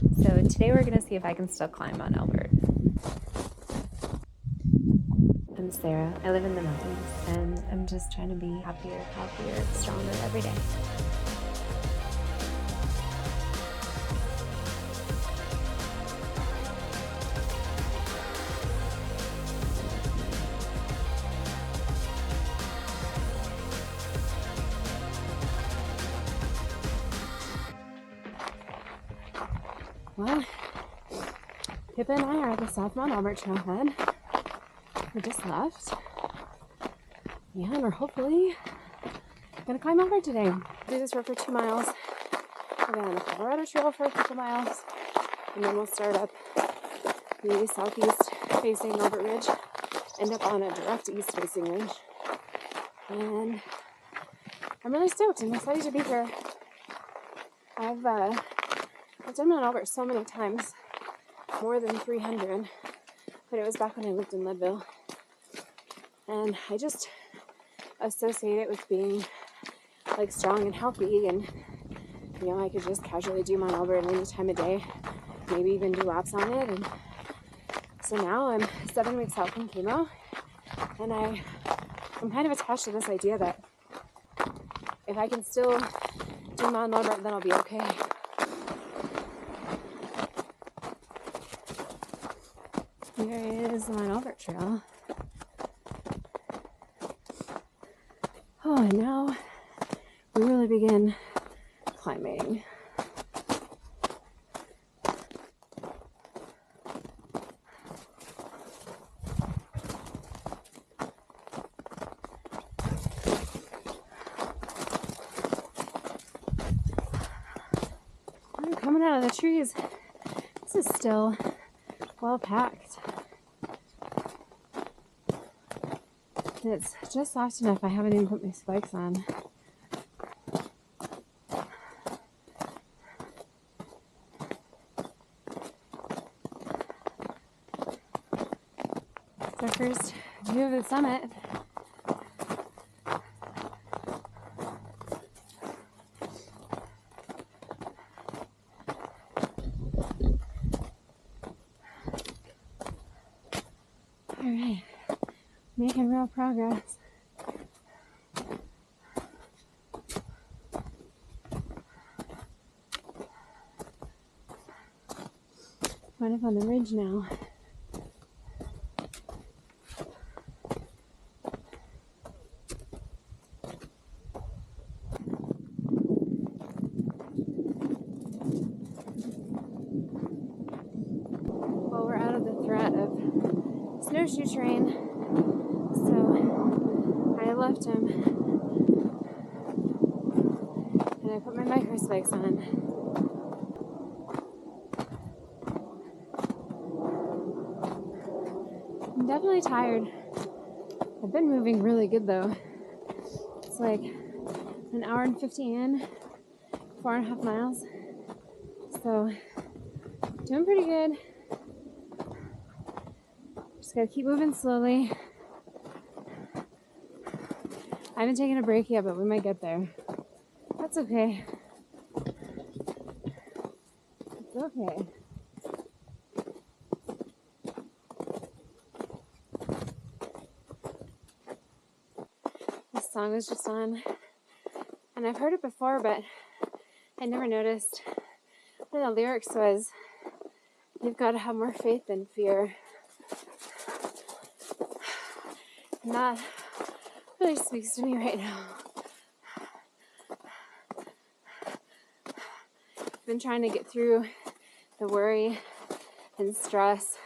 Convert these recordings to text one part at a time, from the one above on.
So today we're gonna see if I can still climb Mount Elbert. I'm Sarah. I live in the mountains and I'm just trying to be happier, healthier, stronger every day. Well, Pippa and I are at the South Mount Elbert trailhead. We just left. Yeah, and we're hopefully gonna climb Elbert today. Do this road for 2 miles. We're gonna on the Colorado Trail for a couple miles, and then we'll start up the southeast facing Elbert Ridge, end up on a direct east facing ridge. And I'm really stoked. I'm excited to be here. I've done Mount Elbert so many times, more than 300, but it was back when I lived in Leadville. And I just associate it with being like strong and healthy, and you know, I could just casually do Mount Elbert any time of day, maybe even do laps on it. And so now I'm 7 weeks out from chemo, and I'm kind of attached to this idea that if I can still do Mount Elbert, then I'll be okay. Here is the Mount Elbert Trail. Oh, and now we really begin climbing. I'm coming out of the trees. This is still well packed. It's just soft enough I haven't even put my spikes on. It's our first view of the summit. All right, making real progress. Going up on the ridge now. Well, we're out of the threat of snowshoe terrain, so I left him and I put my micro spikes on. I'm definitely tired. I've been moving really good though. It's like an hour and 50 in, 4.5 miles. So doing pretty good. Just gotta keep moving slowly. I haven't taken a break yet, but we might get there. That's okay. It's okay. This song was just on, and I've heard it before, but I never noticed. One of the lyrics was, "You've got to have more faith than fear." And that really speaks to me right now. I've been trying to get through the worry and stress.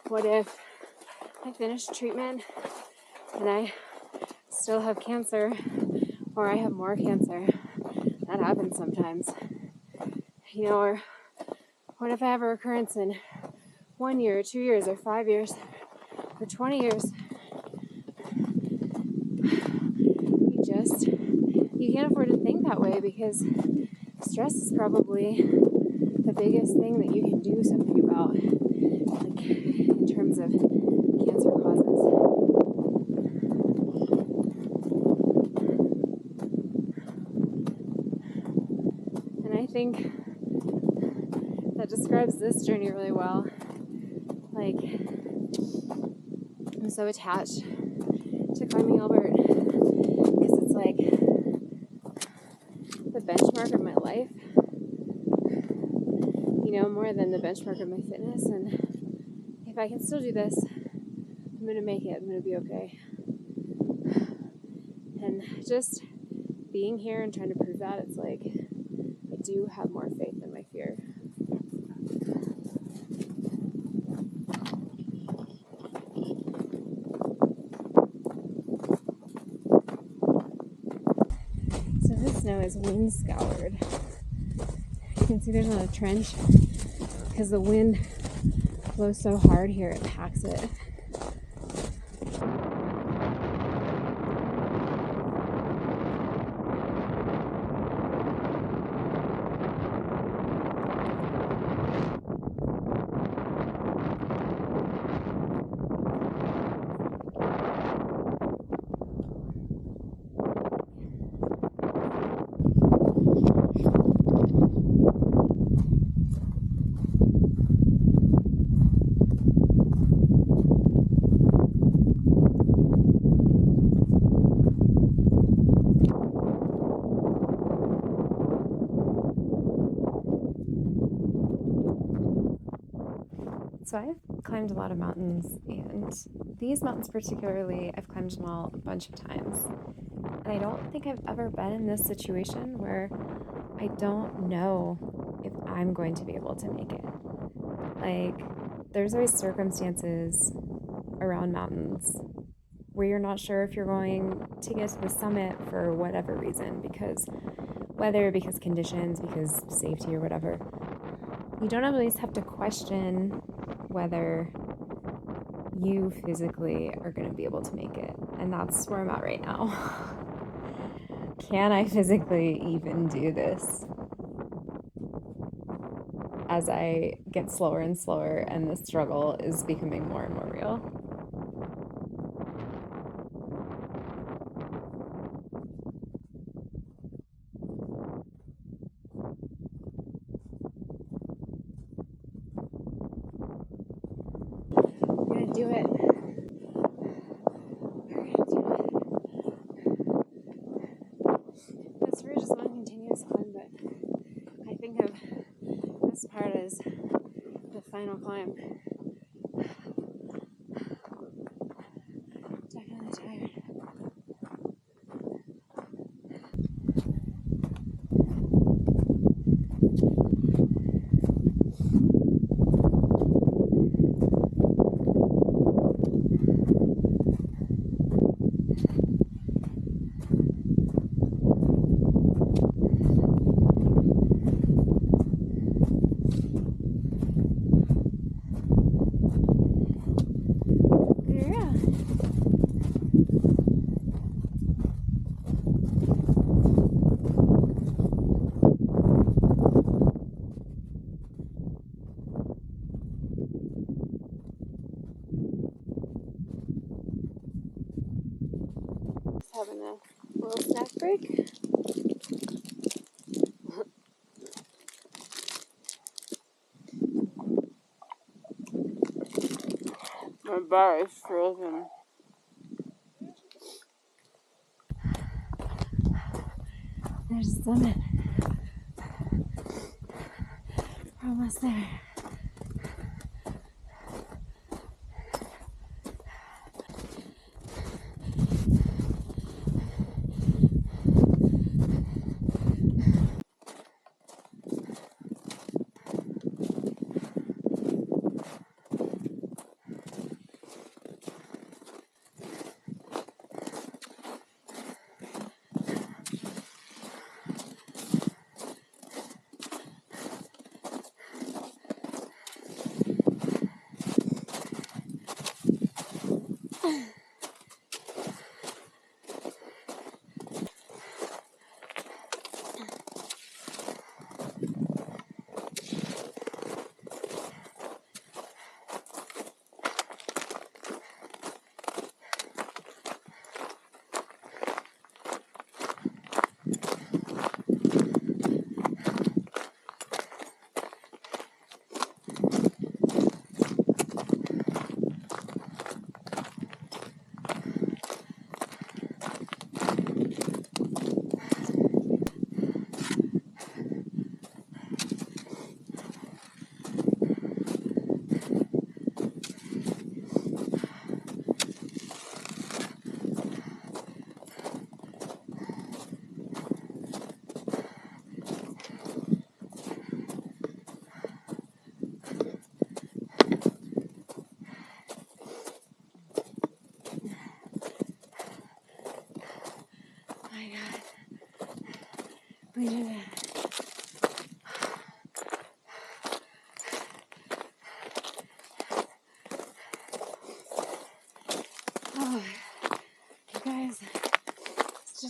What if I finish treatment and I still have cancer, or I have more cancer? That happens sometimes. You know, or what if I have a recurrence in 1 year, or 2 years, or 5 years, or 20 years? You can't afford to think that way, because stress is probably the biggest thing that you can do something about, like in terms of cancer causes. And I think that describes this journey really well. Like, I'm so attached to climbing Elbert because it's like the benchmark of my life, you know, more than the benchmark of my fitness. And if I can still do this, I'm going to make it. I'm going to be okay. And just being here and trying to prove that, it's like I do have more faith than my fear. So this snow is wind scoured. You can see there's not a trench because the wind blows so hard here it packs it. So I've climbed a lot of mountains, and these mountains particularly, I've climbed them all a bunch of times. And I don't think I've ever been in this situation where I don't know if I'm going to be able to make it. Like, there's always circumstances around mountains where you're not sure if you're going to get to the summit for whatever reason, because weather, because conditions, because safety or whatever. You don't always have to question whether you physically are going to be able to make it. And that's where I'm at right now. Can I physically even do this? As I get slower and slower and the struggle is becoming more and more real. I'm gonna do it. This ridge is one continuous climb, but I think of this part as the final climb. Definitely tired. Having a little snack break. My bar is frozen. There's the summit. We're almost there.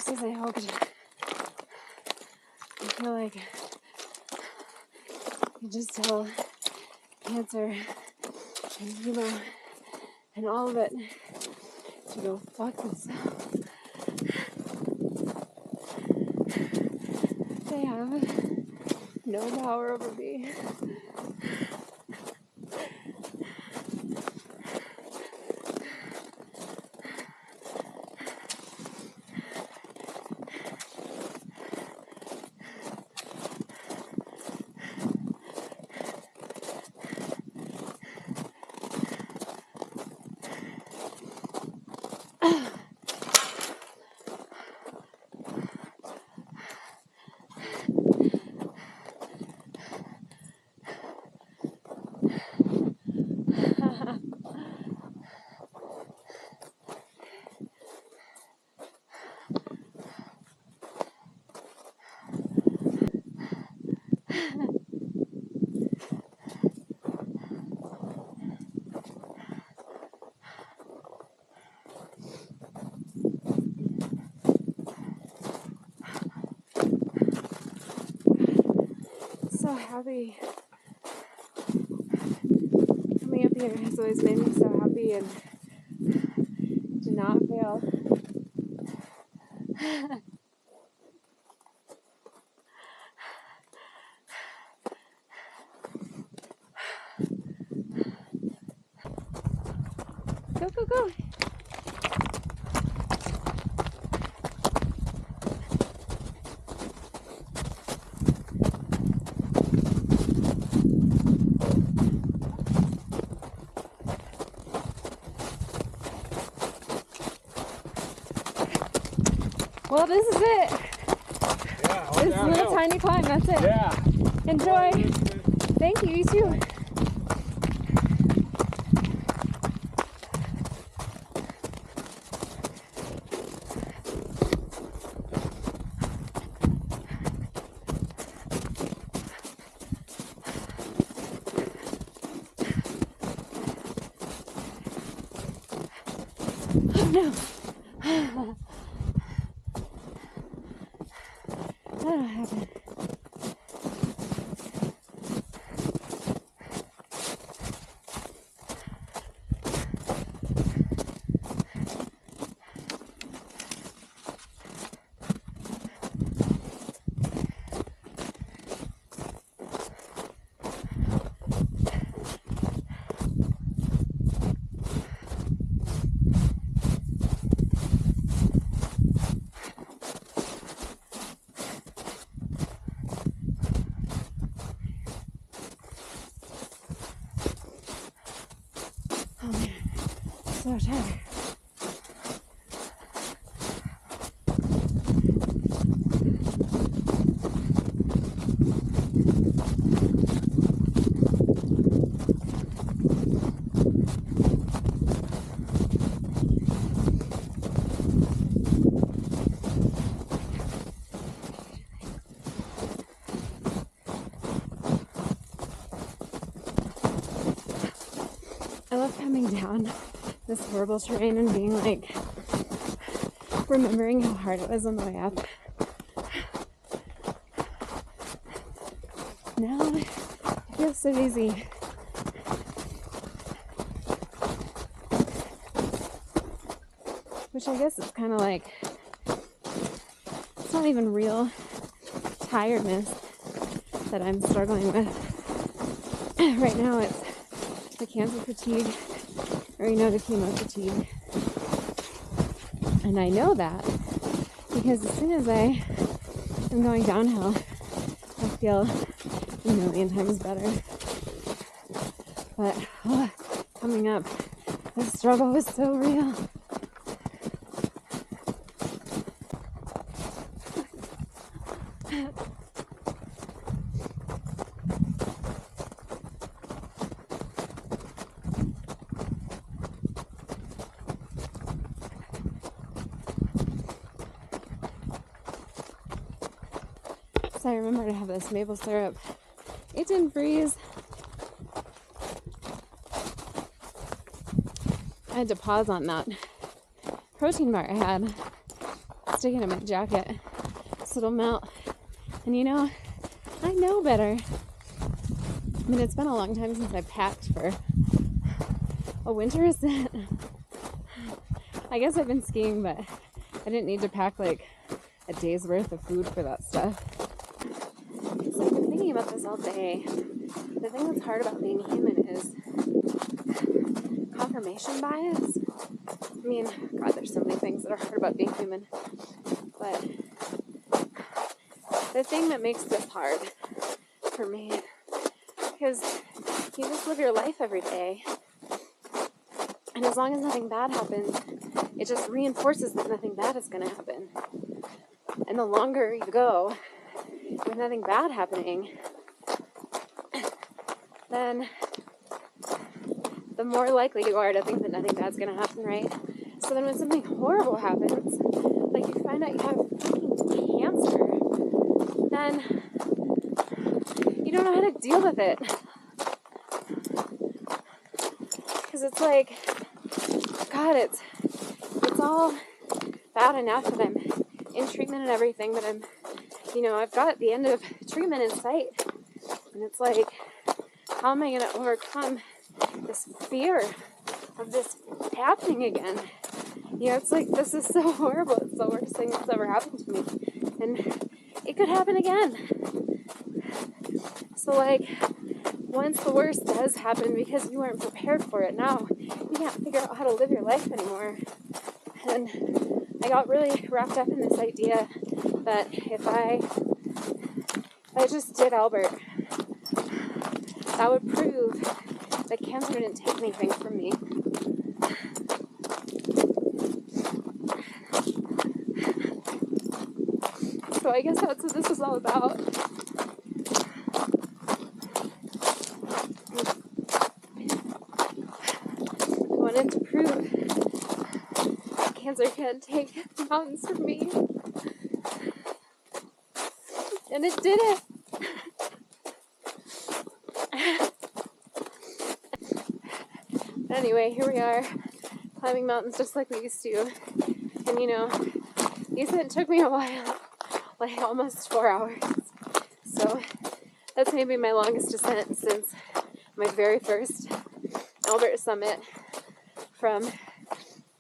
fast as I hoped. I feel like you just tell cancer and chemo and all of it to go fuck themselves. They have no power over me. So happy. Coming up here has always made me so happy and to not fail. Go, go, go. Well, this is it. Yeah, This little tiny climb, that's it. Yeah. Enjoy. Thank you, you too. Oh no. That'll happen. Oh man, so tired. I love coming down this horrible terrain and being like, remembering how hard it was on the way up. Now it feels so easy. Which I guess is kind of like, it's not even real tiredness that I'm struggling with. Right now it's the cancer fatigue, or the chemo fatigue. And I know that because as soon as I am going downhill, I feel a million times better. But coming up, the struggle was so real. So I remember to have this maple syrup. It didn't freeze. I had to pause on that protein bar I had. stick it in my jacket so it'll melt. And you know, I know better. I mean, it's been a long time since I packed for a winter ascent. I guess I've been skiing, but I didn't need to pack like a day's worth of food for that stuff. So I've been thinking about this all day. The thing that's hard about being human is confirmation bias. I mean, God, there's so many things that are hard about being human. But the thing that makes this hard for me is you just live your life every day. And as long as nothing bad happens, it just reinforces that nothing bad is going to happen. And the longer you go with nothing bad happening, then the more likely you are to think that nothing bad's going to happen, right? So then when something horrible happens, like you find out you have fucking cancer, then you don't know how to deal with it. Because it's like, God, it's all bad enough that I'm in treatment and everything, but I've got the end of treatment in sight. And it's like, how am I going to overcome this fear of this happening again? It's like, this is so horrible. It's the worst thing that's ever happened to me. And it could happen again. So, like, once the worst does happen because you weren't prepared for it, now you can't figure out how to live your life anymore. And I got really wrapped up in this idea that if I just did Elbert, that would prove that cancer didn't take anything from me. So I guess that's what this is all about. I wanted to prove that cancer can't take mountains from me. And it did it. Anyway, here we are, climbing mountains just like we used to. And the ascent took me a while, like almost 4 hours. So that's maybe my longest ascent since my very first Elbert summit from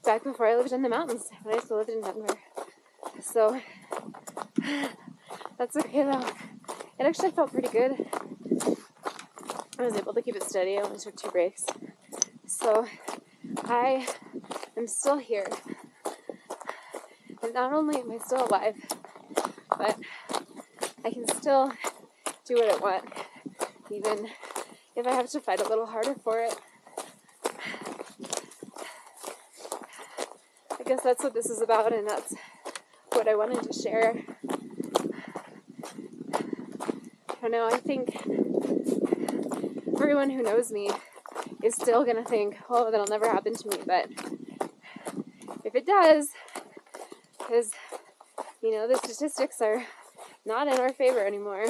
back before I lived in the mountains, when I still lived in Denver. So that's okay though. It actually felt pretty good. I was able to keep it steady. I only took 2 breaks. So I am still here. And not only am I still alive, but I can still do what I want, even if I have to fight a little harder for it. I guess that's what this is about, and that's what I wanted to share. I don't know, I think everyone who knows me is still going to think, oh, that'll never happen to me, but if it does, because, the statistics are not in our favor anymore.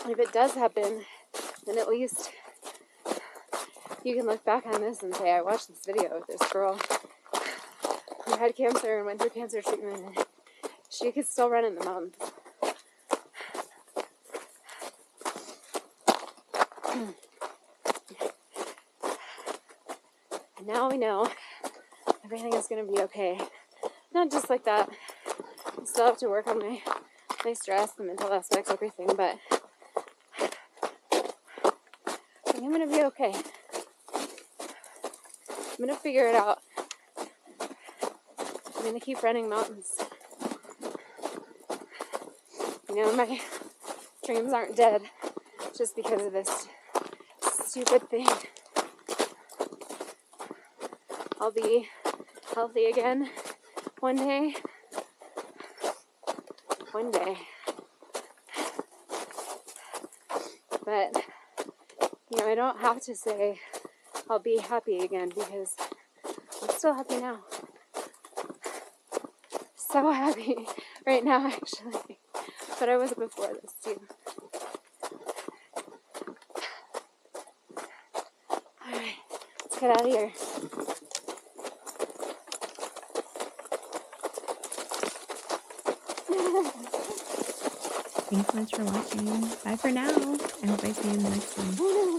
If it does happen, then at least you can look back on this and say, I watched this video with this girl who had cancer and went through cancer treatment, and she could still run in the mountains. And now we know everything is going to be okay. Not just like that. I still have to work on my stress, the mental aspects, everything, but I'm going to be okay. I'm going to figure it out. I'm going to keep running mountains. My dreams aren't dead just because of this stupid thing. I'll be healthy again one day. One day. But, I don't have to say I'll be happy again, because I'm still happy now. So happy right now, actually. But I was before this, too. Alright, let's get out of here. Thanks so much for watching. Bye for now. I hope I see you in the next one. Oh no.